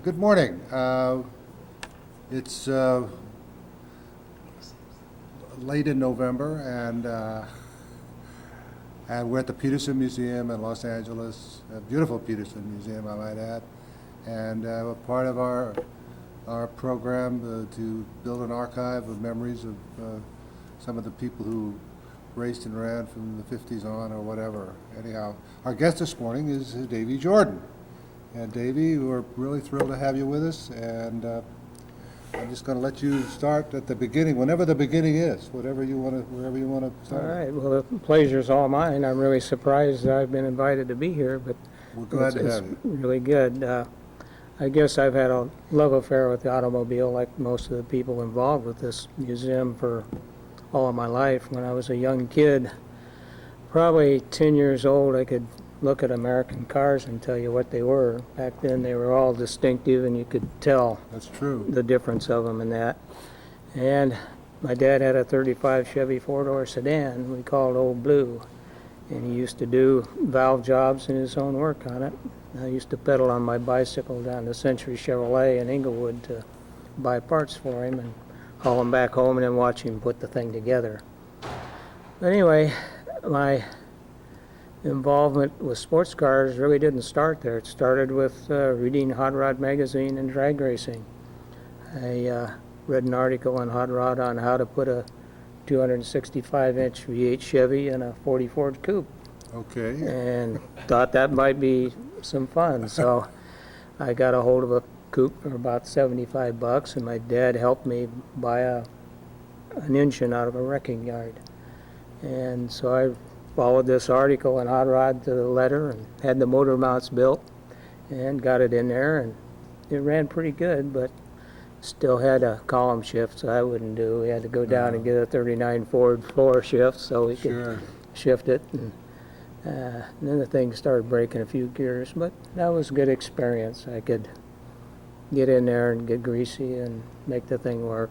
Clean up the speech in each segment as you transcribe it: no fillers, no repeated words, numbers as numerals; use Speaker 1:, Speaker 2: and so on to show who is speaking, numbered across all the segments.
Speaker 1: Good morning. It's late in November, and we're at the Peterson Museum in Los Angeles, a beautiful Peterson Museum, I might add. And we're part of our program to build an archive of memories of some of the people who raced and ran from the 50s on or whatever. Anyhow, our guest this morning is Davey Jordan. And Davey, we're really thrilled to have you with us, and I'm just going to let you start at the beginning, whenever the beginning is, wherever you want to
Speaker 2: All
Speaker 1: start.
Speaker 2: right. Well, the pleasure's all mine. I'm really surprised that I've been invited to be here, but
Speaker 1: We're glad to have you.
Speaker 2: really good. I guess I've had a love affair with the automobile, like most of the people involved with this museum, for all of my life. When I was a young kid, probably 10 years old, I could look at American cars and tell you what they were. Back then, they were all distinctive, and you could tell
Speaker 1: That's true.
Speaker 2: the difference of them in that. And my dad had a 35 Chevy four-door sedan we called Old Blue, and he used to do valve jobs and his own work on it. I used to pedal on my bicycle down to Century Chevrolet in Inglewood to buy parts for him and haul them back home and then watch him put the thing together. But anyway, my involvement with sports cars really didn't start there. It started with reading Hot Rod magazine and drag racing. I read an article in Hot Rod on how to put a 265-inch V8 Chevy in a 40 Ford Coupe,
Speaker 1: Okay.
Speaker 2: and thought that might be some fun. So I got a hold of a coupe for about $75, and my dad helped me buy an engine out of a wrecking yard. And so I followed this article in Hot Rod to the letter and had the motor mounts built and got it in there, and it ran pretty good, but still had a column shift, so I wouldn't do. We had to go down and get a 39 Ford floor shift so we could
Speaker 1: Sure.
Speaker 2: shift it. And then the thing started breaking a few gears, but that was a good experience. I could get in there and get greasy and make the thing work.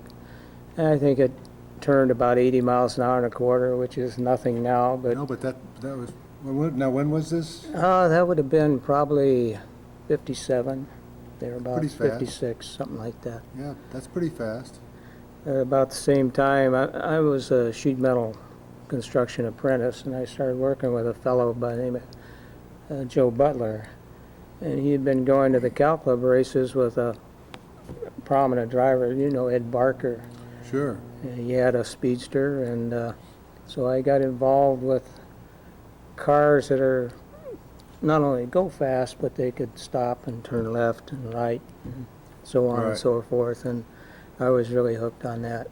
Speaker 2: And I think it turned about 80 miles an hour and a quarter, which is nothing now, but
Speaker 1: No, but that was, now when was this?
Speaker 2: that would have been probably 57, thereabouts,
Speaker 1: Pretty fast.
Speaker 2: 56, something like that.
Speaker 1: Yeah, that's pretty fast.
Speaker 2: At about the same time, I was a sheet metal construction apprentice, and I started working with a fellow by the name of Joe Butler. And he had been going to the Cow Club races with a prominent driver, Ed Barker.
Speaker 1: Sure.
Speaker 2: He had a speedster, and so I got involved with cars that are not only go fast, but they could stop and turn left and right, and so on
Speaker 1: Right.
Speaker 2: and so forth. And I was really hooked on that.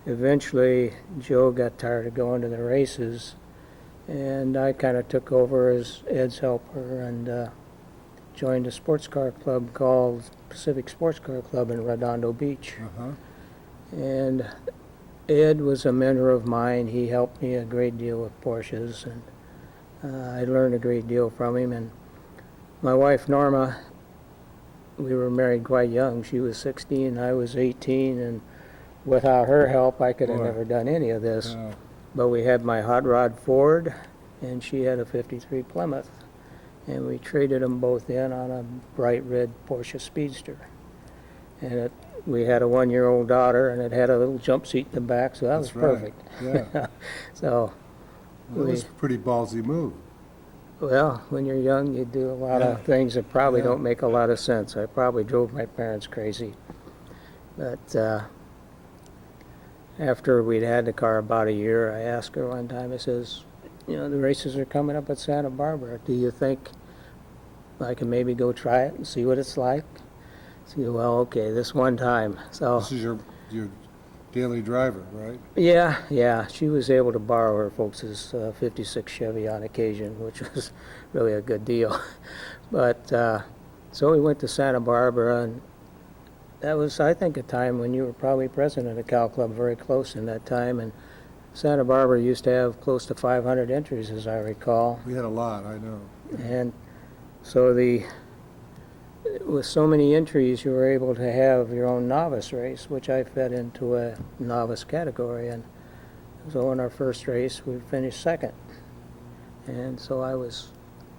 Speaker 2: Eventually, Joe got tired of going to the races, and I kind of took over as Ed's helper and joined a sports car club called Pacific Sports Car Club in Redondo Beach.
Speaker 1: Uh-huh.
Speaker 2: And Ed was a mentor of mine. He helped me a great deal with Porsches, and I learned a great deal from him. And my wife, Norma, we were married quite young. She was 16, I was 18, and without her help, I could have
Speaker 1: Boy.
Speaker 2: never done any of this.
Speaker 1: Uh,
Speaker 2: But we had my hot rod Ford, and she had a 53 Plymouth, and we traded them both in on a bright red Porsche Speedster. And we had a one-year-old daughter, and it had a little jump seat in the back, so that was
Speaker 1: That's right.
Speaker 2: perfect.
Speaker 1: Yeah.
Speaker 2: So,
Speaker 1: Well, that was a pretty ballsy move.
Speaker 2: well, when you're young, you do a lot
Speaker 1: Yeah.
Speaker 2: of things that probably
Speaker 1: Yeah.
Speaker 2: don't make a lot of sense. I probably drove my parents crazy. But after we'd had the car about a year, I asked her one time, I says, the races are coming up at Santa Barbara. Do you think I can maybe go try it and see what it's like? She said, well, okay, this one time. So,
Speaker 1: This is your daily driver, right?
Speaker 2: yeah, she was able to borrow her folks' 56 Chevy on occasion, which was really a good deal. But so we went to Santa Barbara, and that was, I think, a time when you were probably president of the Cow Club, very close in that time. And Santa Barbara used to have close to 500 entries, as I recall.
Speaker 1: We had a lot, I know.
Speaker 2: And so with so many entries, you were able to have your own novice race, which I fed into a novice category. And so in our first race, we finished second. And so I was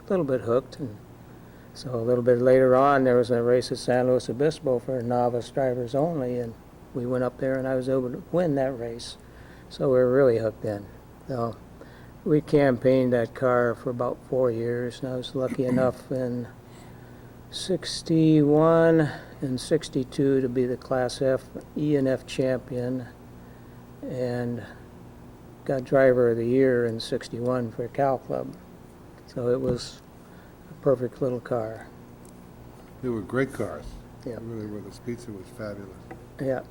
Speaker 2: a little bit hooked, and So a little bit later on, there was a race at San Luis Obispo for novice drivers only, and we went up there and I was able to win that race. So we were really hooked in. So we campaigned that car for about 4 years, and I was lucky enough in 61 and 62 to be the Class F E and F champion, and got driver of the year in 61 for Cal Club. So it was a perfect little car.
Speaker 1: They were great cars.
Speaker 2: Yeah.
Speaker 1: They really were. The Speedster was fabulous.
Speaker 2: Yeah,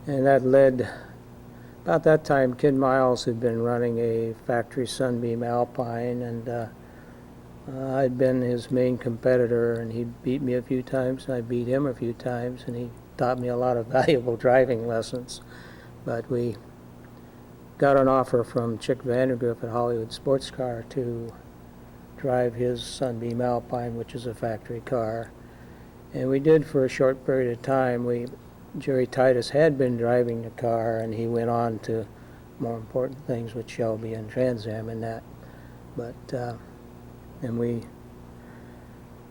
Speaker 2: and that led, about that time, Ken Miles had been running a factory Sunbeam Alpine, and I'd been his main competitor, and he beat me a few times, and I beat him a few times, and he taught me a lot of valuable driving lessons. But we got an offer from Chick Vandergriff at Hollywood Sports Car to drive his Sunbeam Alpine, which is a factory car. And we did for a short period of time. Jerry Titus had been driving the car, and he went on to more important things with Shelby and Trans Am and that. But, and we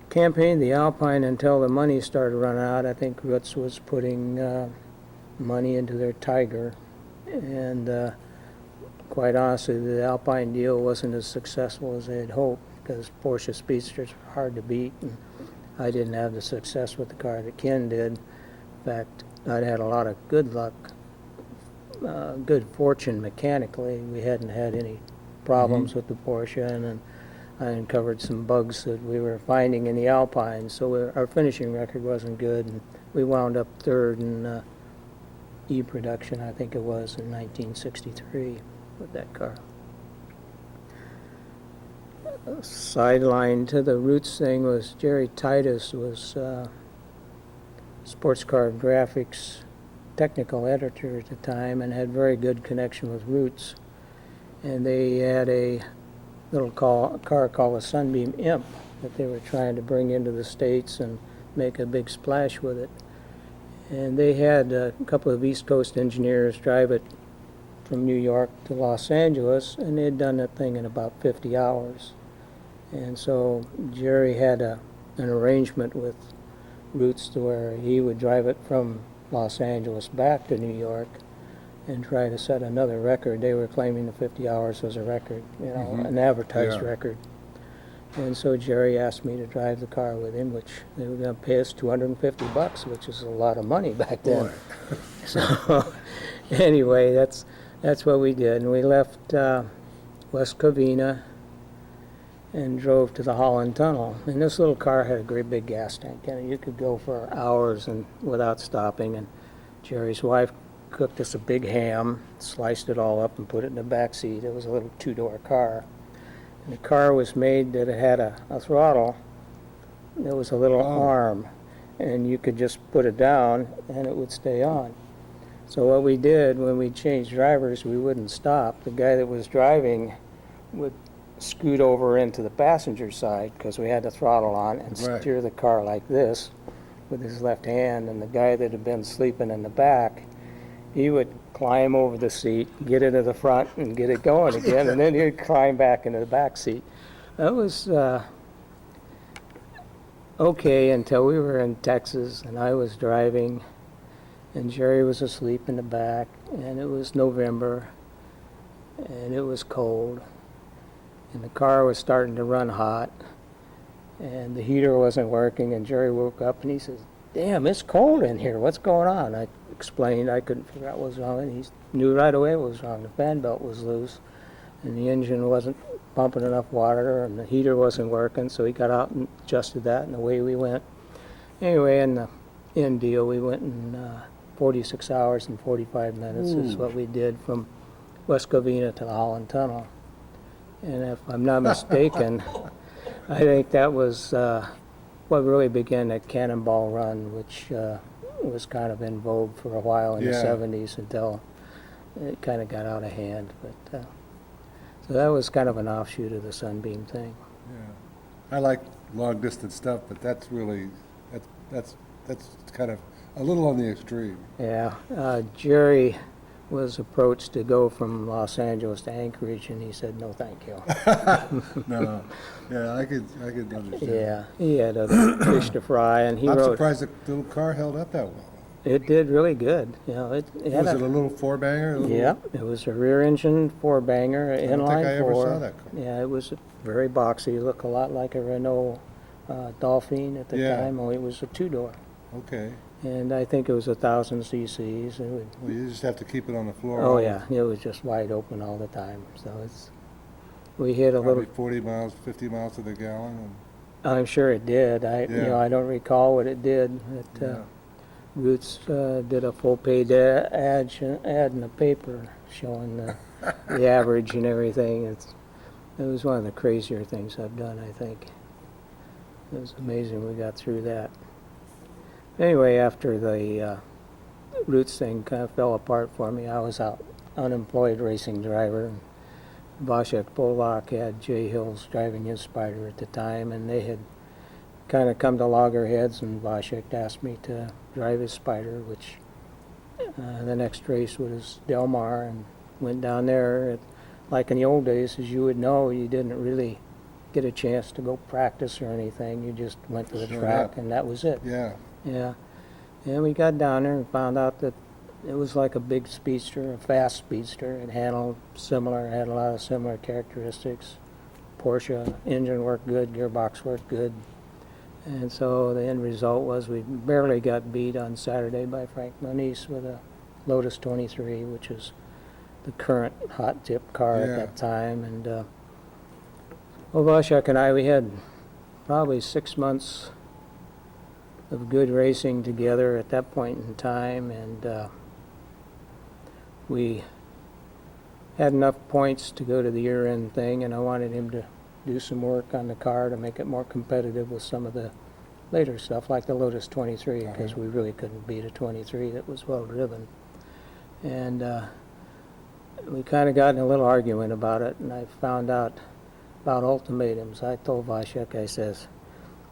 Speaker 2: campaigned the Alpine until the money started running out. I think Roots was putting money into their Tiger, and quite honestly, the Alpine deal wasn't as successful as they had hoped, because Porsche Speedsters were hard to beat, and I didn't have the success with the car that Ken did. In fact, I'd had a lot of good luck, good fortune mechanically. We hadn't had any problems with the Porsche, and I uncovered some bugs that we were finding in the Alpine, so our finishing record wasn't good, and we wound up third in E-production, I think it was, in 1963 with that car. Sideline to the Roots thing was Jerry Titus was Sports Car Graphics technical editor at the time and had very good connection with Roots. And they had a little car called a Sunbeam Imp that they were trying to bring into the States and make a big splash with it. And they had a couple of East Coast engineers drive it from New York to Los Angeles, and they had done that thing in about 50 hours. And so Jerry had an arrangement with Roots to where he would drive it from Los Angeles back to New York and try to set another record. They were claiming the 50 hours was a record, an advertised record. And so Jerry asked me to drive the car with him, which they were going to pay us $250, which is a lot of money back then.
Speaker 1: Boy.
Speaker 2: So anyway, that's what we did. And we left West Covina and drove to the Holland Tunnel. And this little car had a great big gas tank in it. You could go for hours and without stopping. And Jerry's wife cooked us a big ham, sliced it all up, and put it in the back seat. It was a little two-door car. And the car was made that it had a throttle. There was a little arm, and you could just put it down, and it would stay on. So what we did when we changed drivers, we wouldn't stop. The guy that was driving would scoot over into the passenger side because we had the throttle on and steer the car like this with his left hand, and the guy that had been sleeping in the back, he would climb over the seat, get into the front, and get it going again, and then he'd climb back into the back seat. That was okay until we were in Texas, and I was driving, and Jerry was asleep in the back, and it was November, and it was cold, and the car was starting to run hot, and the heater wasn't working, and Jerry woke up and he says, "Damn, it's cold in here. What's going on?" I explained. I couldn't figure out what was wrong, and he knew right away what was wrong. The fan belt was loose, and the engine wasn't pumping enough water, and the heater wasn't working, so he got out and adjusted that, and away we went. Anyway, in the end deal, we went in 46 hours and 45 minutes is what we did from West Covina to the Holland Tunnel. And if I'm not mistaken, I think that was what really began that Cannonball Run, which was kind of in vogue for a while in the 70s until it kind of got out of hand. But so that was kind of an offshoot of the Sunbeam thing.
Speaker 1: Yeah. I like long distance stuff, but that's really, that's kind of a little on the extreme.
Speaker 2: Yeah, Jerry was approached to go from Los Angeles to Anchorage, and he said, no, thank you.
Speaker 1: No, yeah, I could understand.
Speaker 2: Yeah, he had other fish to fry, and he
Speaker 1: I'm
Speaker 2: wrote,
Speaker 1: surprised the little car held up that well.
Speaker 2: it did really good. You know, it had
Speaker 1: Was it a little four-banger?
Speaker 2: yeah, it was a rear-engine four-banger,
Speaker 1: I don't think
Speaker 2: inline
Speaker 1: I ever
Speaker 2: four.
Speaker 1: saw that car.
Speaker 2: Yeah, it was very boxy. It looked a lot like a Renault Dolphin at the
Speaker 1: Yeah.
Speaker 2: time, only it was a two-door.
Speaker 1: Okay.
Speaker 2: And I think it was 1,000 cc's. It would,
Speaker 1: Well, you just have to keep it on the floor.
Speaker 2: oh yeah, it was just wide open all the time. So we hit a
Speaker 1: Probably
Speaker 2: little.
Speaker 1: 40 miles, 50 miles to the gallon. And,
Speaker 2: I'm sure it did.
Speaker 1: Yeah.
Speaker 2: I don't recall what it did.
Speaker 1: yeah.
Speaker 2: Roots did a full-page ad in the paper showing the average and everything. It was one of the crazier things I've done, I think. It was amazing we got through that. Anyway, after the Roots thing kind of fell apart for me, I was out unemployed racing driver. And Pollack had Jay Hills driving his Spider at the time, and they had kind of come to loggerheads, and Voshek asked me to drive his Spider, which the next race was Del Mar, and went down there. Like in the old days, as you would know, you didn't really get a chance to go practice or anything. You just went to the
Speaker 1: Showed
Speaker 2: track,
Speaker 1: up.
Speaker 2: and that was it.
Speaker 1: Yeah.
Speaker 2: Yeah. And we got down there and found out that it was like a big speedster, a fast speedster. It handled similar, had a lot of similar characteristics. Porsche engine worked good, gearbox worked good. And so the end result was we barely got beat on Saturday by Frank Moniz with a Lotus 23, which is the current hot tip car
Speaker 1: Yeah.
Speaker 2: at that time. And well, Voshek and I, we had probably 6 months of good racing together at that point in time, and we had enough points to go to the year-end thing, and I wanted him to do some work on the car to make it more competitive with some of the later stuff, like the Lotus 23, because we really couldn't beat a 23 that was well driven. And we kind of got in a little argument about it, and I found out about ultimatums. I told Voshek, I says,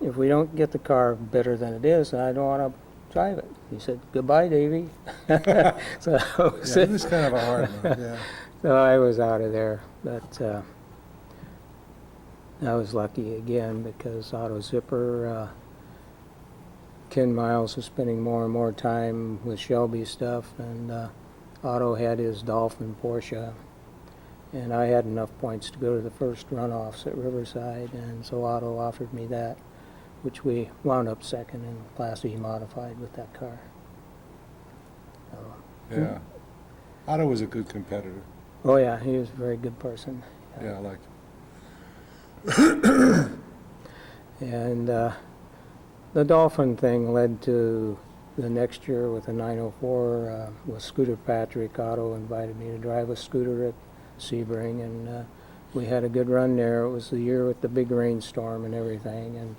Speaker 2: if we don't get the car better than it is, I don't want to drive it. He said, goodbye, Davey. So I was,
Speaker 1: Yeah, it was kind of a hard one. Yeah.
Speaker 2: so I was out of there. But I was lucky again because Auto Zipper, Ken Miles was spending more and more time with Shelby stuff, and Otto had his Dolphin Porsche, and I had enough points to go to the first runoffs at Riverside, and so Otto offered me that, which we wound up second in Class E modified with that car. So,
Speaker 1: Yeah. Otto was a good competitor.
Speaker 2: oh yeah, he was a very good person.
Speaker 1: Yeah, I liked him.
Speaker 2: And the Dolphin thing led to the next year with a 904 with Scooter Patrick. Otto invited me to drive a scooter at Sebring, and we had a good run there. It was the year with the big rainstorm and everything, and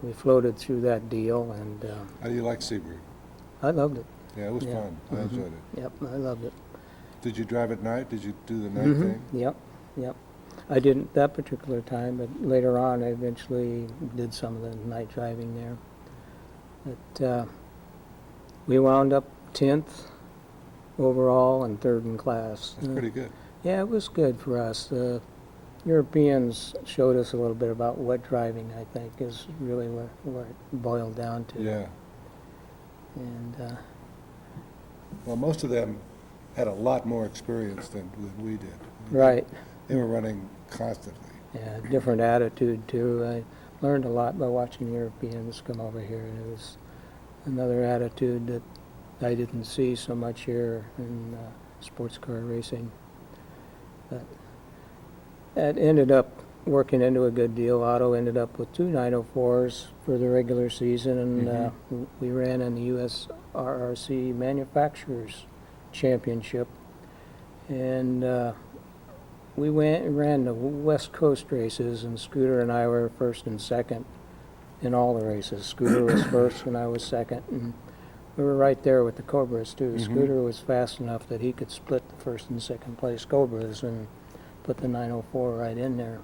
Speaker 2: we floated through that deal, and
Speaker 1: How do you like Sebring?
Speaker 2: I loved it.
Speaker 1: Yeah, it was
Speaker 2: Yeah.
Speaker 1: fun. I enjoyed it.
Speaker 2: Yep, I loved it.
Speaker 1: Did you drive at night? Did you do the night thing?
Speaker 2: Yep, yep. I didn't that particular time, but later on I eventually did some of the night driving there. But we wound up 10th overall and 3rd in class.
Speaker 1: That's pretty good.
Speaker 2: Yeah, it was good for us. The Europeans showed us a little bit about what driving, I think, is really where it boiled down to.
Speaker 1: Yeah.
Speaker 2: And
Speaker 1: Well, most of them had a lot more experience than we did.
Speaker 2: right.
Speaker 1: They were running constantly.
Speaker 2: Yeah, different attitude too. I learned a lot by watching Europeans come over here, and it was another attitude that I didn't see so much here in sports car racing. But that ended up working into a good deal. Otto ended up with 2 904s for the regular season, and we ran in the U.S. RRC Manufacturers Championship, and we went and ran the West Coast races, and Scooter and I were first and second in all the races. Scooter was first and I was second, and we were right there with the Cobras too. Scooter was fast enough that he could split the first and second place Cobras and put the 904 right in there.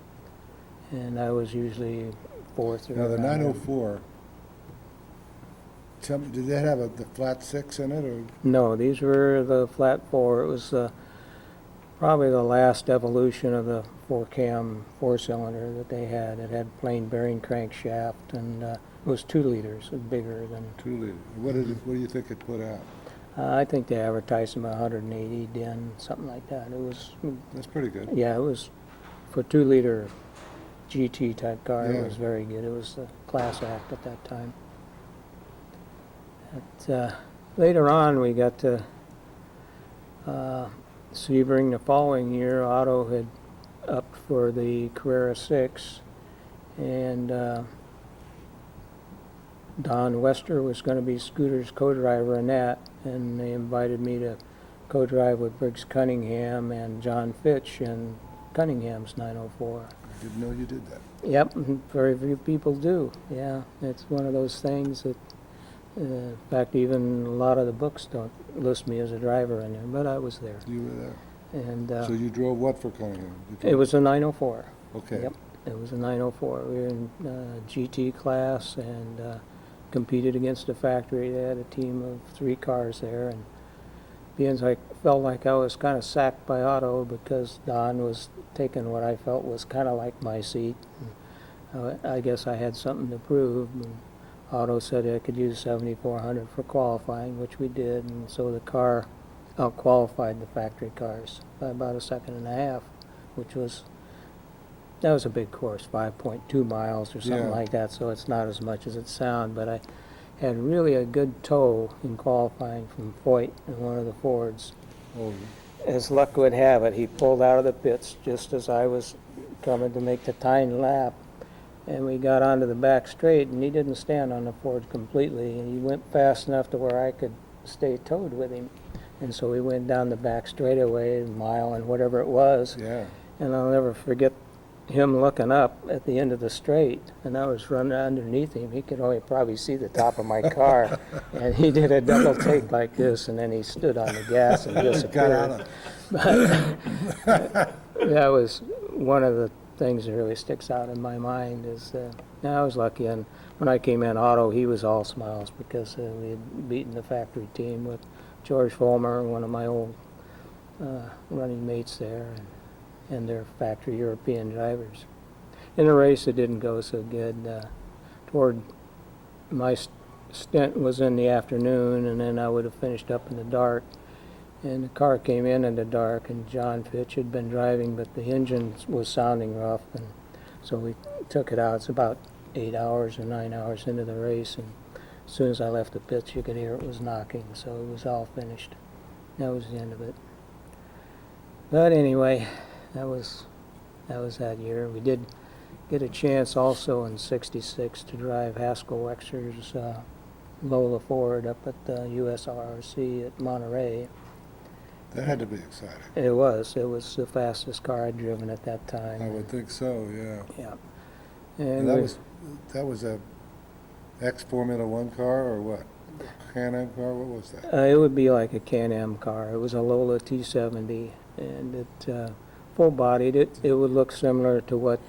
Speaker 2: And I was usually fourth or
Speaker 1: Now, the
Speaker 2: around there.
Speaker 1: 904 Tell me, did that have the flat six in it, or?
Speaker 2: No, these were the flat four. It was probably the last evolution of the four-cam four-cylinder that they had. It had plain bearing crankshaft, and it was 2 liters, bigger than.
Speaker 1: 2 liter. What did what do you think it put out?
Speaker 2: I think they advertised them 180 din, something like that. It was.
Speaker 1: That's pretty good.
Speaker 2: Yeah, it was for 2-liter GT type car.
Speaker 1: Yeah.
Speaker 2: It was very good. It was the class act at that time. Later on, we got to Sebring the following year. Otto had upped for the Carrera 6, and Don Wester was going to be Scooter's co-driver in that, and they invited me to co-drive with Briggs Cunningham and John Fitch in Cunningham's 904.
Speaker 1: I didn't know you did that.
Speaker 2: Yep, very few people do. Yeah, it's one of those things that, in fact, even a lot of the books don't list me as a driver in there, but I was there.
Speaker 1: You were there.
Speaker 2: And
Speaker 1: So you drove what for Cunningham?
Speaker 2: it was a 904.
Speaker 1: Okay.
Speaker 2: Yep, it was a 904. We were in GT class and competed against a factory. They had a team of 3 cars there, and being I felt like I was kind of sacked by Otto because Don was taking what I felt was kind of like my seat. I guess I had something to prove. And Otto said I could use 7,400 for qualifying, which we did, and so the car out-qualified the factory cars by about 1.5 seconds, which was, that was a big course, 5.2 miles or something
Speaker 1: Yeah.
Speaker 2: like that, so it's not as much as it sounds, but I had really a good tow in qualifying from Foyt in one of the Fords.
Speaker 1: Oh,
Speaker 2: As luck would have it, he pulled out of the pits just as I was coming to make the tying lap, and we got onto the back straight, and he didn't stand on the Ford completely, and he went fast enough to where I could stay towed with him. And so we went down the back straightaway, a mile and whatever it was,
Speaker 1: yeah.
Speaker 2: and I'll never forget him looking up at the end of the straight, and I was running underneath him. He could only probably see the top of my car, and he did a double take like this, and then he stood on the gas and
Speaker 1: Got
Speaker 2: disappeared.
Speaker 1: out of
Speaker 2: But that was one of the things that really sticks out in my mind is I was lucky, and when I came in Otto, he was all smiles because we had beaten the factory team with George Fulmer, one of my old running mates there, and their factory European drivers. In the race, it didn't go so good. Toward my stint was in the afternoon, and then I would have finished up in the dark. And the car came in the dark, and John Fitch had been driving, but the engine was sounding rough, and so we took it out. It's about 8 hours or 9 hours into the race, and as soon as I left the pits, you could hear it was knocking, so it was all finished. That was the end of it. But anyway, that was that year. We did get a chance also in '66 to drive Haskell Wexler's Lola Ford up at the USRC at Monterey.
Speaker 1: That had to be exciting.
Speaker 2: It was the fastest car I'd driven at that time.
Speaker 1: I would think so, yeah.
Speaker 2: Yeah.
Speaker 1: And
Speaker 2: And
Speaker 1: that was a ex-Formula One car, or what? Can-Am car? What was that?
Speaker 2: it would be like a Can-Am car. It was a Lola T70, and it full-bodied. It would look similar to what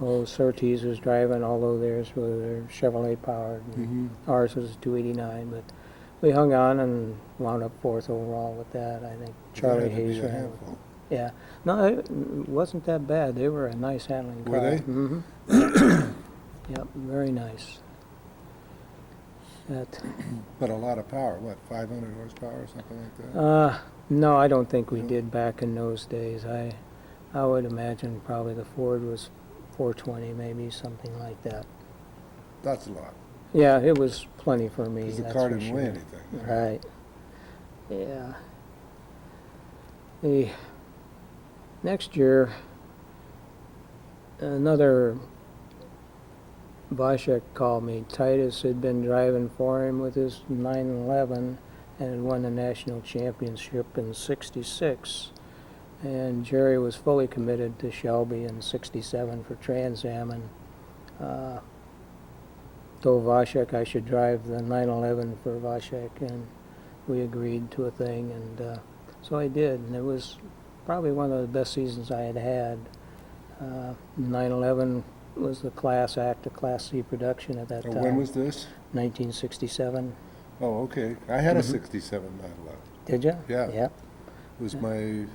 Speaker 2: Surtees was driving, although theirs were Chevrolet powered.
Speaker 1: Mm-hmm.
Speaker 2: Ours was a 289, but we hung on and wound up 4th overall with that. I think Charlie Hayes
Speaker 1: ran.
Speaker 2: ran. Yeah. No, it wasn't that bad. They were a nice handling car.
Speaker 1: Were they?
Speaker 2: Mm-hmm. Yep, very nice. That,
Speaker 1: But a lot of power. What, 500 horsepower or something like that?
Speaker 2: no, I don't think we
Speaker 1: No.
Speaker 2: did back in those days. I would imagine probably the Ford was 420, maybe something like that.
Speaker 1: That's a lot.
Speaker 2: Yeah, it was plenty for me.
Speaker 1: Because the
Speaker 2: that's
Speaker 1: car
Speaker 2: for
Speaker 1: didn't weigh
Speaker 2: sure.
Speaker 1: anything.
Speaker 2: Right. Yeah. The next year, another Vashek called me. Titus had been driving for him with his 911 and had won the national championship in '66. And Jerry was fully committed to Shelby in '67 for Trans Am, and told Vashek I should drive the 911 for Vashek, and we agreed to a thing, and so I did, and it was probably one of the best seasons I had had. 911 was the Class Act, a Class C production at that time.
Speaker 1: When was this?
Speaker 2: 1967.
Speaker 1: Oh, okay. I had a
Speaker 2: Mhm.
Speaker 1: '67 911.
Speaker 2: Did you?
Speaker 1: Yeah.
Speaker 2: Yeah.
Speaker 1: It was my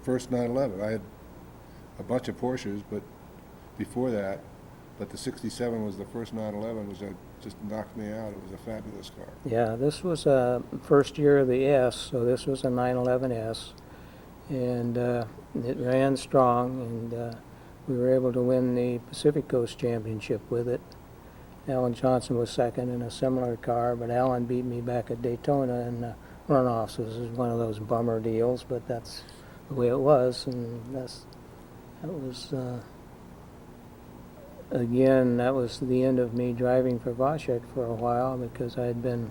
Speaker 1: first 911. I had a bunch of Porsches, but before that, but the '67 was the first 911, which just knocked me out. It was a fabulous car.
Speaker 2: Yeah, this was first year of the S, so this was a 911S, and it ran strong, and we were able to win the Pacific Coast Championship with it. Alan Johnson was second in a similar car, but Alan beat me back at Daytona in the runoffs. This was one of those bummer deals, but that's the way it was, and that was again, that was the end of me driving for Voshek for a while, because I had been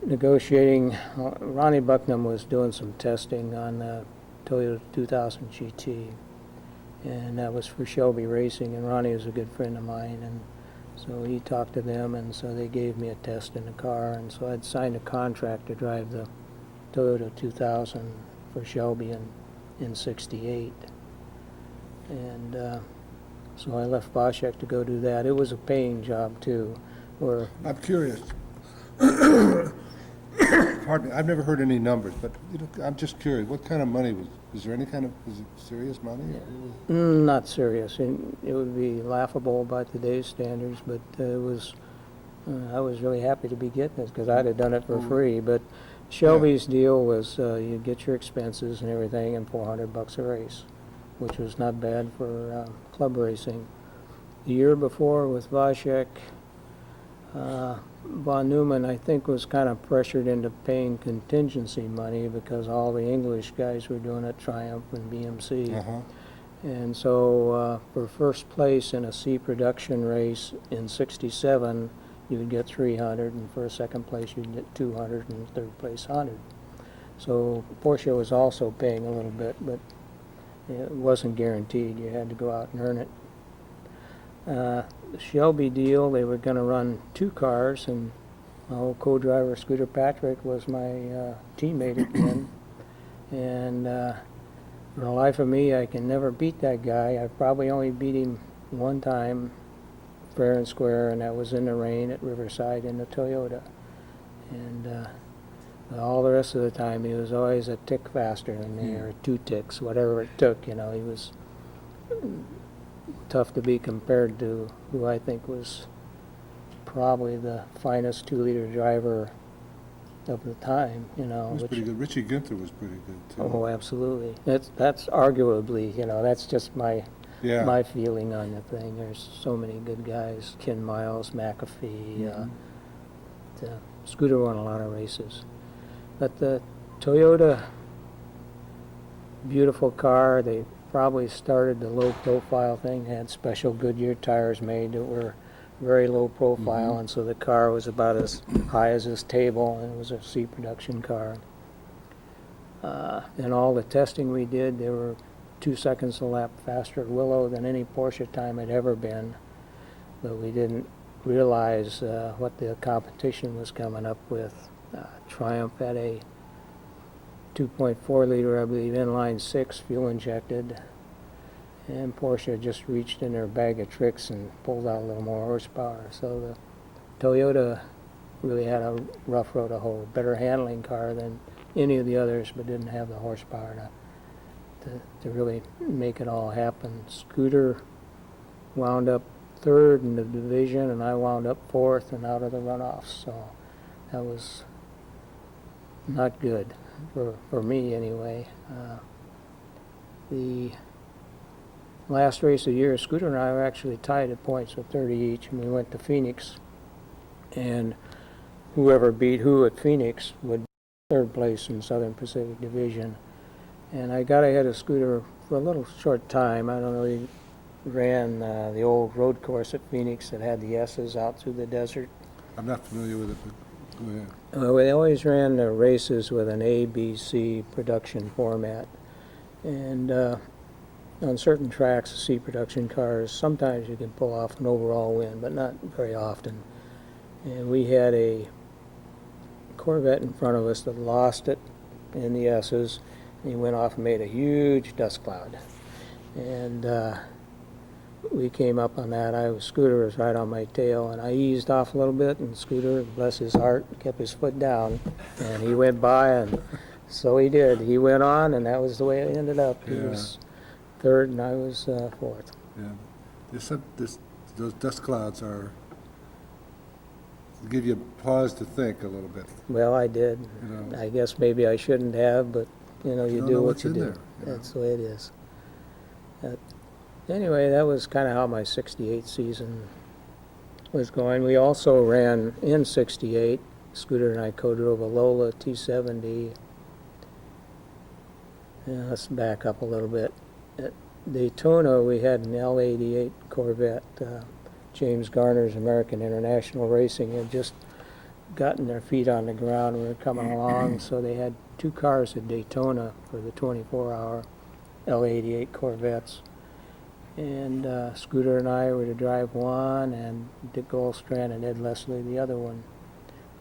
Speaker 2: negotiating. Ronnie Bucknam was doing some testing on the Toyota 2000 GT, and that was for Shelby Racing, and Ronnie was a good friend of mine, and so he talked to them, and so they gave me a test in the car, and so I'd signed a contract to drive the Toyota 2000 for Shelby in '68, and so I left Voshek to go do that. It was a paying job too, where
Speaker 1: I'm curious. Pardon me. I've never heard any numbers, but I'm just curious. What kind of money was there? Was it serious money?
Speaker 2: not serious. It would be laughable by today's standards, but it was. I was really happy to be getting it because I'd have done it for free. But Shelby's deal was you get your expenses and everything, and $400 a race, which was not bad for club racing. The year before with Voshek, Von Neumann, I think, was kind of pressured into paying contingency money because all the English guys were doing it, Triumph and BMC.
Speaker 1: Uh-huh.
Speaker 2: And so for first place in a C production race in '67, you would get 300, and for a second place you'd get 200, and third place 100. So Porsche was also paying a little bit, but it wasn't guaranteed. You had to go out and earn it. The Shelby deal, they were going to run two cars, and my old co-driver Scooter Patrick was my teammate again. And for the life of me, I can never beat that guy. I probably only beat him one time, fair and square, and that was in the rain at Riverside in the Toyota. And all the rest of the time, he was always a tick faster than me, or 2 ticks, whatever it took. You know, he was tough to be compared to who I think was probably the finest 2-liter driver of the time, you know.
Speaker 1: It was pretty good. Richie Gunther was pretty good, too.
Speaker 2: Oh, absolutely. That's arguably, you know, that's just my feeling on the thing. There's so many good guys. Ken Miles, McAfee, Scooter won a lot of races. But the Toyota, beautiful car. They probably started the low profile thing, had special Goodyear tires made that were very low profile, and so the car was about as high as this table, and it was a C production car. And all the testing we did, they were 2 seconds a lap faster at Willow than any Porsche time had ever been, but we didn't realize what the competition was coming up with. Triumph had a 2.4 liter, I believe, inline 6 fuel injected, and Porsche just reached in their bag of tricks and pulled out a little more horsepower. So the Toyota really had a rough road to hoe. Better handling car than any of the others, but didn't have the horsepower to really make it all happen. Scooter wound up 3rd in the division, and I wound up 4th and out of the runoffs. So that was not good for me anyway. The last race of the year, Scooter and I were actually tied at points with 30 each, and we went to Phoenix, and whoever beat who at Phoenix would 3rd place in Southern Pacific Division. And I got ahead of Scooter for a little short time. I don't know, he ran the old road course at Phoenix that had the S's out through the desert.
Speaker 1: I'm not familiar with it, but go ahead.
Speaker 2: They always ran the races with an A, B, C production format. And on certain tracks, C production cars, sometimes you can pull off an overall win, but not very often. And we had a Corvette in front of us that lost it in the S's, and he went off and made a huge dust cloud. And we came up on that. Scooter was right on my tail, and I eased off a little bit, and Scooter, bless his heart, kept his foot down, and he went by, and so he did. He went on, and that was the way it ended up. He
Speaker 1: Yeah.
Speaker 2: was third, and I was fourth.
Speaker 1: Yeah. Those dust clouds give you a pause to think a little bit.
Speaker 2: Well, I did.
Speaker 1: You know.
Speaker 2: I guess maybe I shouldn't have, but, you know, you
Speaker 1: don't
Speaker 2: do
Speaker 1: know
Speaker 2: what
Speaker 1: what's
Speaker 2: you
Speaker 1: in
Speaker 2: do.
Speaker 1: there, you know.
Speaker 2: That's the way it is. Anyway, that was kind of how my 68 season was going. We also ran in 68. Scooter and I co-drove a Lola T70. Yeah, let's back up a little bit. At Daytona, we had an L88 Corvette. James Garner's American International Racing had just gotten their feet on the ground. We were coming along, so they had two cars at Daytona for the 24-hour L88 Corvettes. And Scooter and I were to drive one, and Dick Goldstrand and Ed Leslie the other one.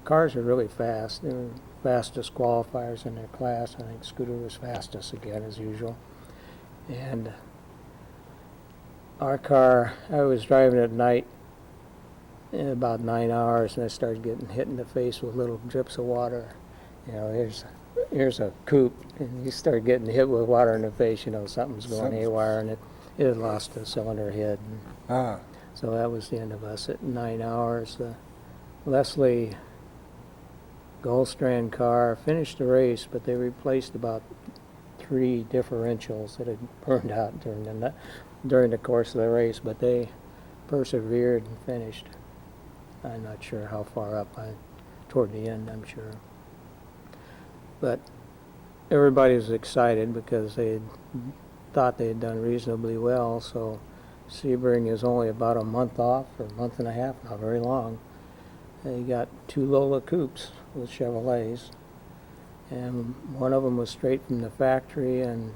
Speaker 2: Cars are really fast. They were fastest qualifiers in their class. I think Scooter was fastest again, as usual. And our car, I was driving at night in about 9 hours, and I started getting hit in the face with little drips of water. You know, here's a coupe, and you start getting hit with water in the face, you know, something's going haywire, and it had lost a cylinder head. And so that was the end of us at 9 hours. Leslie Goldstrand car finished the race, but they replaced about 3 differentials that had burned out during the course of the race, but they persevered and finished. I'm not sure how far up, toward the end, I'm sure. But everybody was excited because they thought they had done reasonably well, so Sebring is only about a month off, or a month and a half, not very long. They got 2 Lola coupes with Chevrolets, and one of them was straight from the factory, and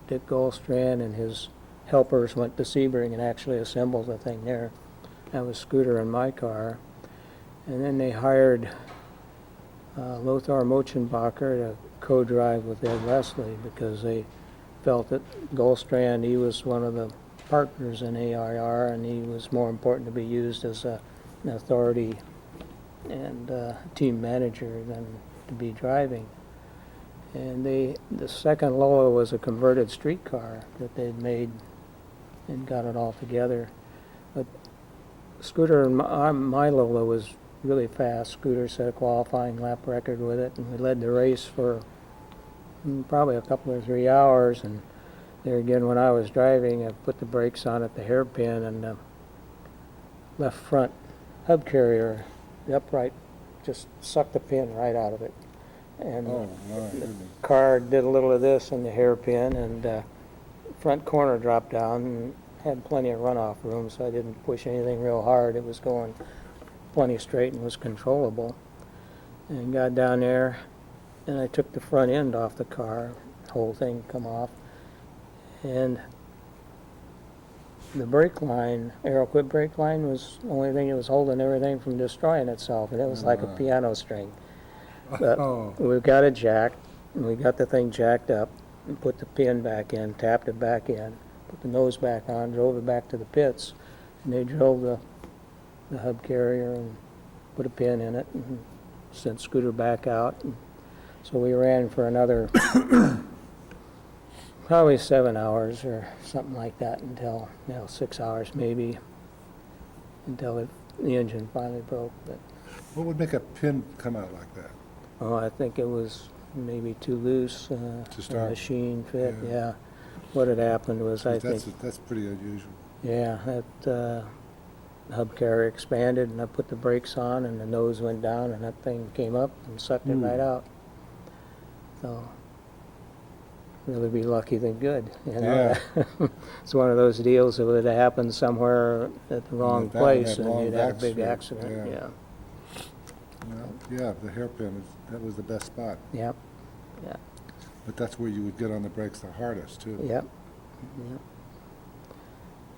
Speaker 2: Dick Goldstrand and his helpers went to Sebring and actually assembled the thing there. That was Scooter and my car. And then they hired Lothar Mochenbacher to co-drive with Ed Leslie because they felt that Goldstrand, he was one of the partners in AIR, and he was more important to be used as an authority and team manager than to be driving. And the second Lola was a converted streetcar that they'd made and got it all together. But Scooter and my Lola was really fast. Scooter set a qualifying lap record with it, and we led the race for probably a couple or 3 hours. And there again, when I was driving, I put the brakes on at the hairpin, and the left front hub carrier, the upright, just sucked the pin right out of it. And the car did a little of this in the hairpin, and front corner dropped down and had plenty of runoff room, so I didn't push anything real hard. It was going plenty straight and was controllable. And got down there, and I took the front end off the car, the whole thing come off, and the brake line, Aero-Quip brake line, was the only thing that was holding everything from destroying itself, and it was like a piano string. But we got it jacked, and we got the thing jacked up, and put the pin back in, tapped it back in, put the nose back on, drove it back to the pits, and they drove the hub carrier and put a pin in it and sent Scooter back out. And so we ran for another probably 7 hours or something like that until, 6 hours maybe, until the engine finally broke. But
Speaker 1: What would make a pin come out like that?
Speaker 2: I think it was maybe too loose.
Speaker 1: To
Speaker 2: The
Speaker 1: start?
Speaker 2: machine fit,
Speaker 1: Yeah.
Speaker 2: yeah. What had happened was, I think,
Speaker 1: That's pretty unusual.
Speaker 2: yeah, that hub carrier expanded, and I put the brakes on, and the nose went down, and that thing came up and sucked it right out. So, rather be lucky than good, you know.
Speaker 1: Yeah.
Speaker 2: It's one of those deals that would have happened somewhere at the wrong
Speaker 1: that one
Speaker 2: place,
Speaker 1: had
Speaker 2: and
Speaker 1: long
Speaker 2: you'd have a
Speaker 1: backs
Speaker 2: big
Speaker 1: for it,
Speaker 2: accident.
Speaker 1: yeah. Yeah, the hairpin, that was the best spot.
Speaker 2: Yep.
Speaker 1: But that's where you would get on the brakes the hardest, too.
Speaker 2: Yep.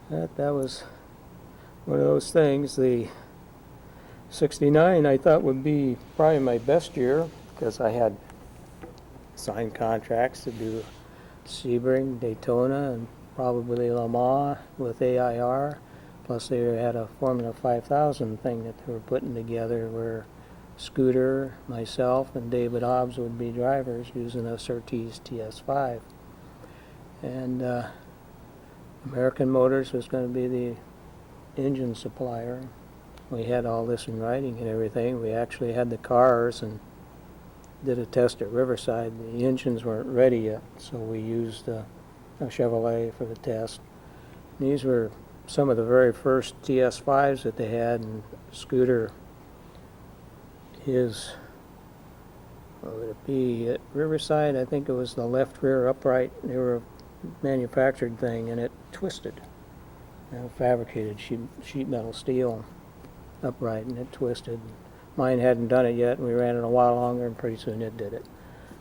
Speaker 2: That was one of those things. The 69 I thought would be probably my best year because I had signed contracts to do Sebring, Daytona, and probably Le Mans with AIR, plus they had a Formula 5000 thing that they were putting together where Scooter, myself, and David Hobbs would be drivers using a Surtees TS5. And American Motors was going to be the engine supplier. We had all this in writing and everything. We actually had the cars and did a test at Riverside. The engines weren't ready yet, so we used a Chevrolet for the test. These were some of the very first TS5s that they had, and Scooter, what would it be, at Riverside, I think it was the left rear upright. They were a manufactured thing, and it twisted. Fabricated sheet metal steel upright, and it twisted. Mine hadn't done it yet, and we ran it a while longer, and pretty soon it did it.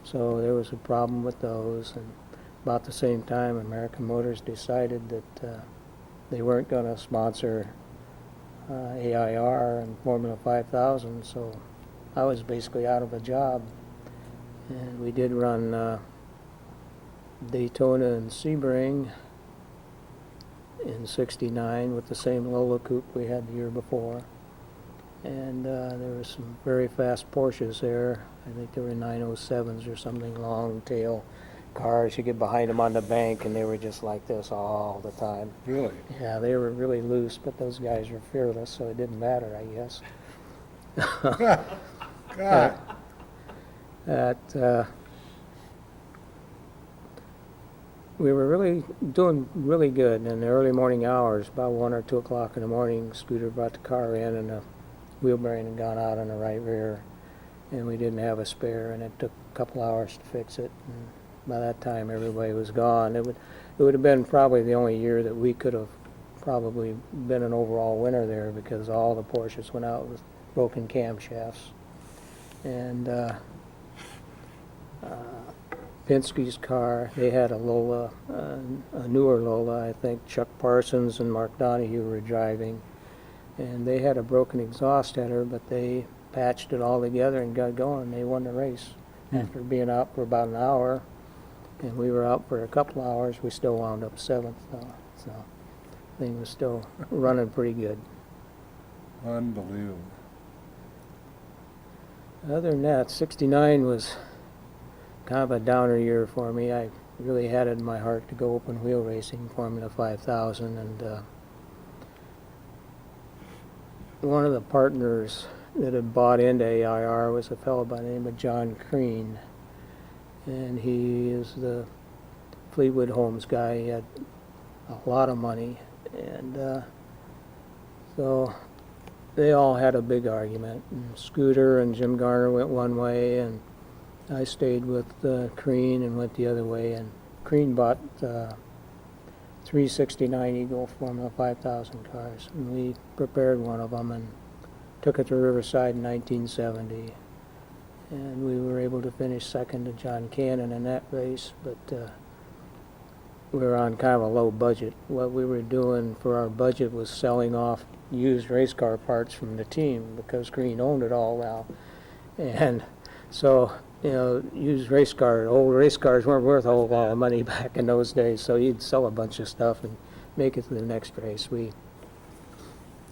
Speaker 2: So there was a problem with those, and about the same time, American Motors decided that they weren't going to sponsor AIR and Formula 5000, so I was basically out of a job. And we did run Daytona and Sebring in '69 with the same Lola coupe we had the year before. And there were some very fast Porsches there. I think there were 907s or something, long tail cars. You get behind them on the bank and they were just like this all the time.
Speaker 1: Really?
Speaker 2: Yeah, they were really loose, but those guys were fearless, so it didn't matter, I guess.
Speaker 1: God.
Speaker 2: We were really doing really good in the early morning hours. About 1 or 2 o'clock in the morning, Scooter brought the car in and the wheel bearing had gone out on the right rear, and we didn't have a spare, and it took a couple hours to fix it. And by that time, everybody was gone. It would have been probably the only year that we could have probably been an overall winner there, because all the Porsches went out with broken camshafts. And Penske's car, they had a Lola, a newer Lola, I think Chuck Parsons and Mark Donahue were driving, and they had a broken exhaust header, but they patched it all together and got going. They won the race after being out for about an hour, and we were out for a couple hours. We still wound up 7th, though, so thing was still running pretty good.
Speaker 1: Unbelievable.
Speaker 2: Other than that, '69 was kind of a downer year for me. I really had it in my heart to go open wheel racing, Formula 5000, and one of the partners that had bought into AIR was a fellow by the name of John Crean, and he is the Fleetwood Homes guy. He had a lot of money, and so they all had a big argument. And Scooter and Jim Garner went one way, and I stayed with Crean and went the other way. And Crean bought 369 Eagle Formula 5000 cars, and we prepared one of them and took it to Riverside in 1970. And we were able to finish second to John Cannon in that race, but we were on kind of a low budget. What we were doing for our budget was selling off used race car parts from the team, because Green owned it all now. And so, used race cars, old race cars weren't worth a whole lot of money back in those days, so you'd sell a bunch of stuff and make it to the next race. We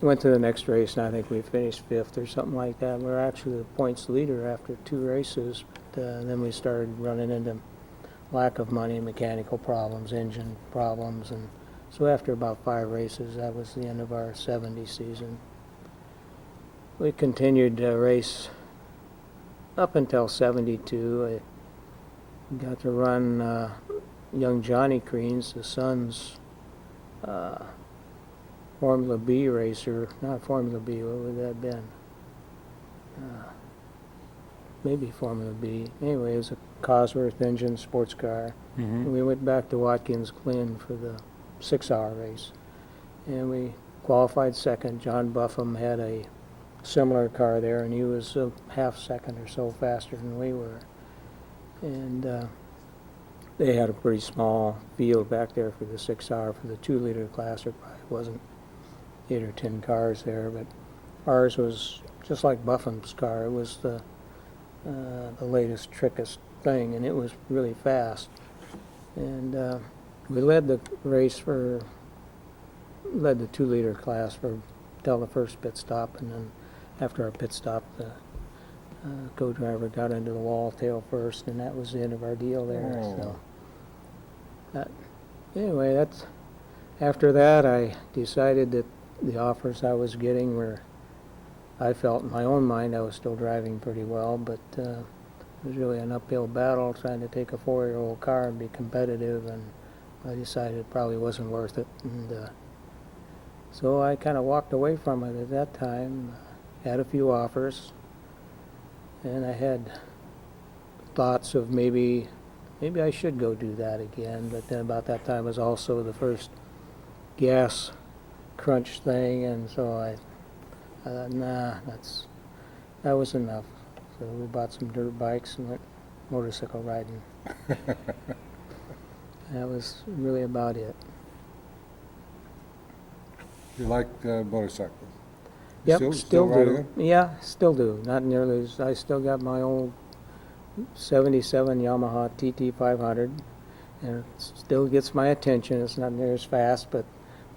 Speaker 2: went to the next race, and I think we finished 5th or something like that. We were actually the points leader after 2 races, but then we started running into lack of money, mechanical problems, engine problems, and so after about 5 races, that was the end of our '70 season. We continued to race up until '72. I got to run young Johnny Crean's, the son's Formula B racer, not Formula B, what would that have been? Maybe Formula B. Anyway, it was a Cosworth engine sports car. And we went back to Watkins Glen for the 6-hour race, and we qualified second. John Buffum had a similar car there, and he was a half second or so faster than we were. And they had a pretty small field back there for the 6-hour. For the 2-liter class, there probably wasn't 8 or 10 cars there, but ours was just like Buffum's car. It was the latest, trickiest thing, and it was really fast. And we led the race led the 2-liter class till the first pit stop, and then after our pit stop, the co-driver got into the wall tail first, and that was the end of our deal there.
Speaker 1: Oh.
Speaker 2: So, anyway, after that, I decided that the offers I was getting were, I felt in my own mind I was still driving pretty well, but it was really an uphill battle trying to take a 4-year-old car and be competitive, and I decided it probably wasn't worth it. And so I kind of walked away from it at that time, had a few offers, and I had thoughts of maybe I should go do that again. But then about that time was also the first gas crunch thing, and so I thought, nah, that was enough. So we bought some dirt bikes and went motorcycle riding. That was really about it.
Speaker 1: You like motorcycles?
Speaker 2: Yep, still
Speaker 1: riding
Speaker 2: do.
Speaker 1: them?
Speaker 2: Yeah, still do. Not nearly as, I still got my old 77 Yamaha TT 500, and it still gets my attention. It's not near as fast, but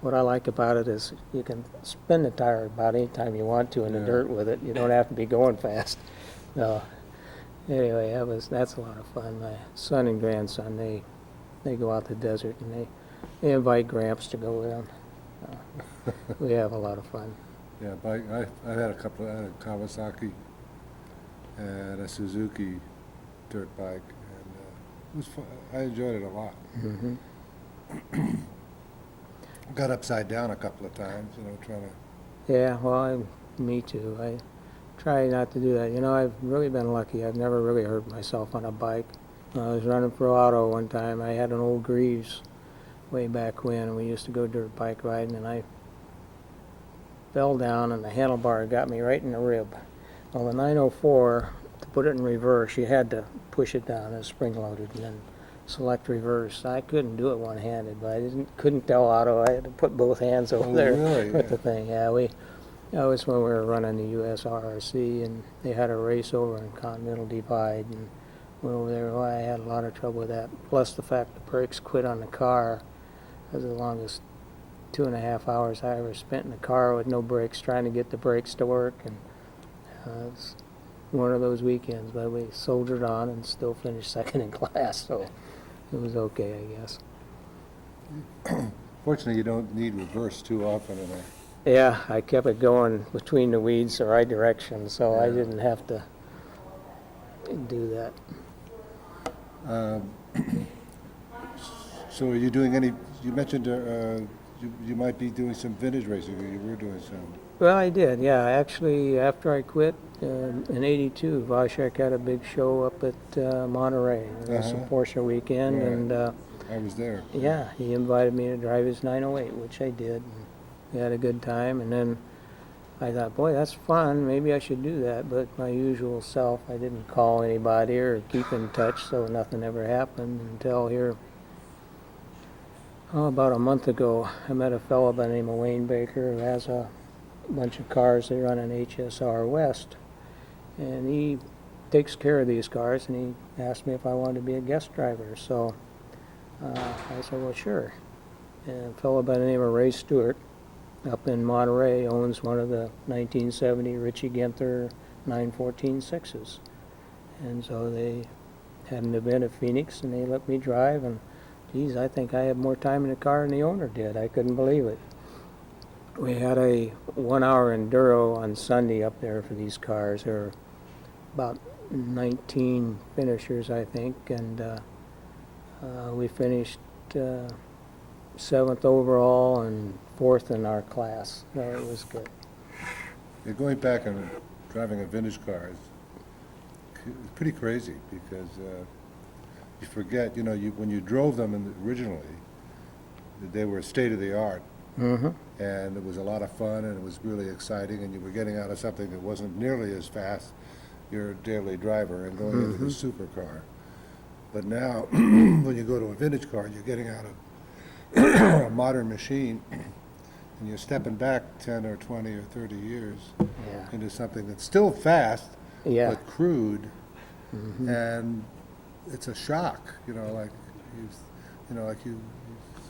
Speaker 2: what I like about it is you can spin the tire about any time you want to in the
Speaker 1: Yeah.
Speaker 2: dirt with it. You don't have to be going fast. No. Anyway, that's a lot of fun. My son and grandson, they go out the desert, and they invite Gramps to go with them. We have a lot of fun.
Speaker 1: Yeah, bike. I had a couple. I had a Kawasaki and a Suzuki dirt bike, and it was fun. I enjoyed it a lot.
Speaker 2: Hmm.
Speaker 1: Got upside down a couple of times, trying to.
Speaker 2: Yeah, well, me too. I try not to do that. I've really been lucky. I've never really hurt myself on a bike. When I was running Pro Auto one time, I had an old Greaves way back when, and we used to go dirt bike riding, and I fell down, and the handlebar got me right in the rib. Well, the 904, to put it in reverse, you had to push it down as spring-loaded and then select reverse. I couldn't do it one-handed, but I couldn't tell auto. I had to put both hands over
Speaker 1: Oh,
Speaker 2: there
Speaker 1: really?
Speaker 2: with
Speaker 1: Yeah.
Speaker 2: the thing. Yeah, that was when we were running the US RRC, and they had a race over in Continental Divide, and went over there. Well, I had a lot of trouble with that. Plus the fact the brakes quit on the car. That was the longest 2.5 hours I ever spent in the car with no brakes, trying to get the brakes to work, and it was one of those weekends. But we soldiered on and still finished second in class, so it was okay, I guess.
Speaker 1: Fortunately, you don't need reverse too often in a.
Speaker 2: Yeah, I kept it going between the weeds the right direction, so I
Speaker 1: Yeah.
Speaker 2: didn't have to do that.
Speaker 1: So are you doing any? You mentioned you might be doing some vintage racing, or you were doing some.
Speaker 2: Well, I did, yeah. Actually, after I quit in '82, Voshek had a big show up at Monterey. It was a
Speaker 1: Uh-huh.
Speaker 2: Porsche weekend,
Speaker 1: Right.
Speaker 2: and
Speaker 1: I was there.
Speaker 2: yeah, he invited me to drive his 908, which I did. And we had a good time, and then I thought, boy, that's fun. Maybe I should do that. But my usual self, I didn't call anybody or keep in touch, so nothing ever happened until here. Oh, about a month ago, I met a fellow by the name of Wayne Baker who has a bunch of cars they run in HSR West, and he takes care of these cars, and he asked me if I wanted to be a guest driver. So I said, well, sure. And a fellow by the name of Ray Stewart up in Monterey owns one of the 1970 Richie Ginther 914-6s. And so they had an event at Phoenix, and they let me drive, and geez, I think I had more time in the car than the owner did. I couldn't believe it. We had a 1-hour enduro on Sunday up there for these cars. There were about 19 finishers, I think, and we finished 7th overall and 4th in our class. So it was good.
Speaker 1: You're going back and driving a vintage car is pretty crazy because you forget, when you drove them originally, they were state of the art,
Speaker 2: Mm-hmm.
Speaker 1: and it was a lot of fun, and it was really exciting, and you were getting out of something that wasn't nearly as fast, your daily driver, and going into the supercar. But now, when you go to a vintage car, you're getting out of a modern machine, and you're stepping back 10 or 20 or 30 years
Speaker 2: Yeah.
Speaker 1: into something that's still fast,
Speaker 2: Yeah.
Speaker 1: but crude, and it's a shock, like you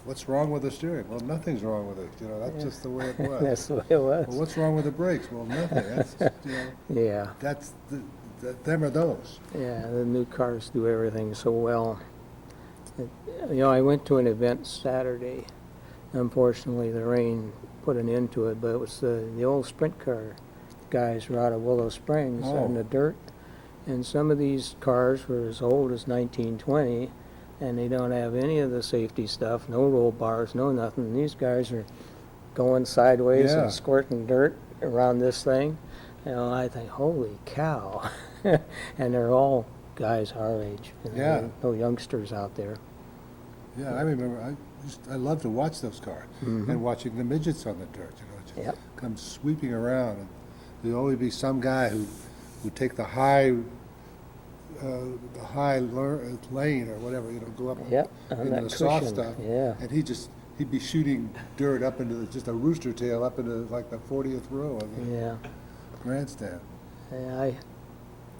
Speaker 1: what's wrong with the steering? Well, nothing's wrong with it, you know, that's just the way it was.
Speaker 2: That's the way it was.
Speaker 1: Well, what's wrong with the brakes? Well, nothing, that's, you know,
Speaker 2: Yeah,
Speaker 1: that's, them or those.
Speaker 2: yeah, the new cars do everything so well. You know, I went to an event Saturday. Unfortunately, the rain put an end to it, but it was the old sprint car guys were out of Willow Springs
Speaker 1: Oh.
Speaker 2: on the dirt. And some of these cars were as old as 1920, and they don't have any of the safety stuff, no roll bars, no nothing. And these guys are going sideways
Speaker 1: Yeah.
Speaker 2: and squirting dirt around this thing. You know, I think, holy cow. And they're all guys our age. You know,
Speaker 1: Yeah.
Speaker 2: no youngsters out there.
Speaker 1: Yeah, I remember, I love to watch those cars, and watching the midgets on the dirt, you know, just
Speaker 2: Yep.
Speaker 1: come sweeping around, and there'd always be some guy who would take the high lane or whatever, you know, go up
Speaker 2: Yep, on
Speaker 1: into
Speaker 2: that
Speaker 1: the soft
Speaker 2: cushion.
Speaker 1: stuff,
Speaker 2: Yeah.
Speaker 1: and he'd be shooting dirt up into just a rooster tail up into like the 40th row of the
Speaker 2: Yeah.
Speaker 1: grandstand.
Speaker 2: Yeah,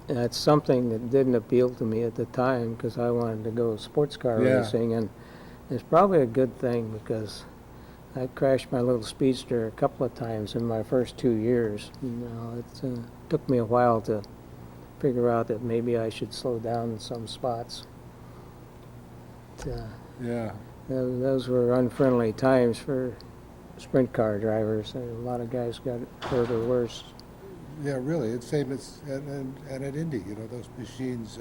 Speaker 2: that's something that didn't appeal to me at the time because I wanted to go sports car
Speaker 1: Yeah.
Speaker 2: racing, and it's probably a good thing because I crashed my little Speedster a couple of times in my first 2 years. You know, it took me a while to figure out that maybe I should slow down in some spots.
Speaker 1: Yeah,
Speaker 2: Those were unfriendly times for sprint car drivers. A lot of guys got hurt or worse.
Speaker 1: yeah, really, it's same as, and at Indy, you know, those machines,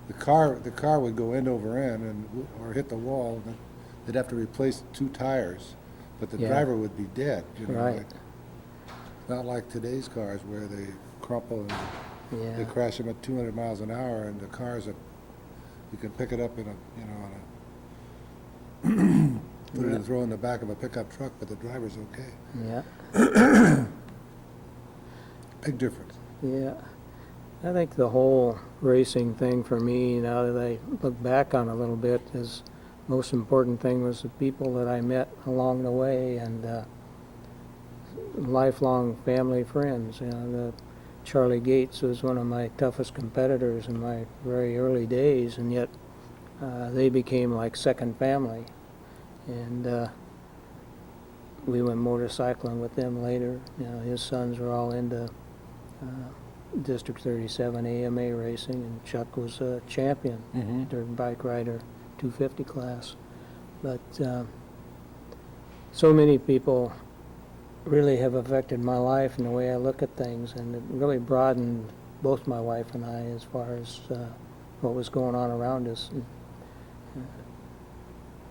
Speaker 1: the car would go end over end or hit the wall, and then they'd have to replace 2 tires, but the
Speaker 2: Yeah.
Speaker 1: driver would be dead, you know.
Speaker 2: Right.
Speaker 1: Like, not like today's cars where they crumple and they
Speaker 2: Yeah.
Speaker 1: crash them at 200 miles an hour, and the cars are, you can pick it up in a, you know, put it
Speaker 2: Yeah.
Speaker 1: and throw it in the back of a pickup truck, but the driver's okay.
Speaker 2: Yeah.
Speaker 1: Big difference.
Speaker 2: Yeah. I think the whole racing thing for me, now that I look back on it a little bit, is most important thing was the people that I met along the way and lifelong family friends. You know, Charlie Gates was one of my toughest competitors in my very early days, and yet they became like second family. And we went motorcycling with them later. You know, his sons were all into District 37 AMA racing, and Chuck was a champion, dirt bike rider, 250 class. But so many people really have affected my life and the way I look at things, and it really broadened both my wife and I as far as what was going on around us. And,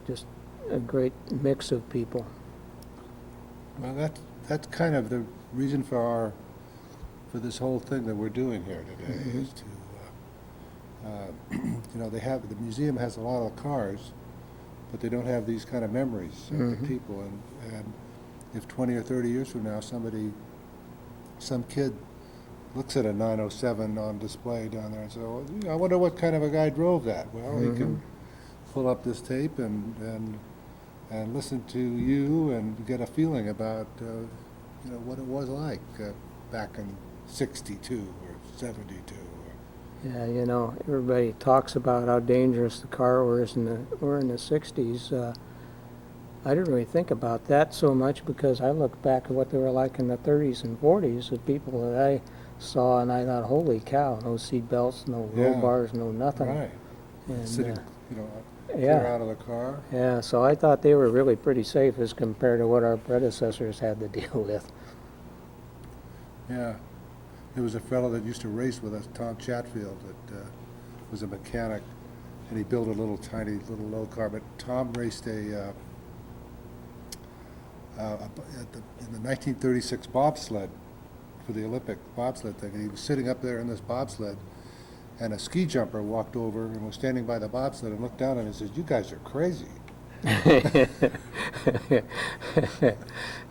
Speaker 2: just a great mix of people.
Speaker 1: Well, that's kind of the reason for this whole thing that we're doing here today, is to, you know, the museum has a lot of cars, but they don't have these kind of memories of the people, and if 20 or 30 years from now some kid looks at a 907 on display down there and says, well, I wonder what kind of a guy drove that. Well, he can pull up this tape and listen to you and get a feeling about you know, what it was like back in 62 or 72.
Speaker 2: Yeah, you know, everybody talks about how dangerous the car were in the 60s. I didn't really think about that so much because I look back at what they were like in the 30s and 40s, the people that I saw, and I thought, holy cow, no seat belts, no roll
Speaker 1: Yeah.
Speaker 2: bars, no nothing.
Speaker 1: Right.
Speaker 2: And,
Speaker 1: Sitting, you know,
Speaker 2: yeah.
Speaker 1: clear out of the car.
Speaker 2: Yeah, so I thought they were really pretty safe as compared to what our predecessors had to deal with.
Speaker 1: Yeah. There was a fellow that used to race with us, Tom Chatfield, that was a mechanic, and he built a little tiny little low car. But Tom raced in the 1936 bobsled for the Olympic bobsled thing, and he was sitting up there in this bobsled, and a ski jumper walked over and was standing by the bobsled and looked down at him and says, "You guys are crazy." I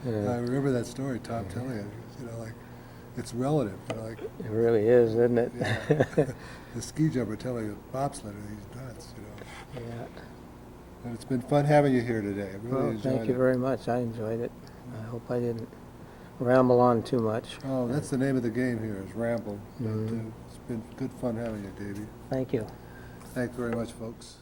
Speaker 1: remember that story, Tom telling it. You know, like, it's relative. You know, like,
Speaker 2: It really is, isn't it?
Speaker 1: yeah, the ski jumper telling a bobsledder he's nuts. You know.
Speaker 2: Yeah.
Speaker 1: And it's been fun having you here today. I really
Speaker 2: Well,
Speaker 1: enjoyed
Speaker 2: thank you
Speaker 1: it.
Speaker 2: very much. I enjoyed it. I hope I didn't ramble on too much.
Speaker 1: Oh, that's the name of the game here, is Ramble. But,
Speaker 2: Mhm.
Speaker 1: it's been good fun having you, Davey.
Speaker 2: Thank you.
Speaker 1: Thanks very much, folks.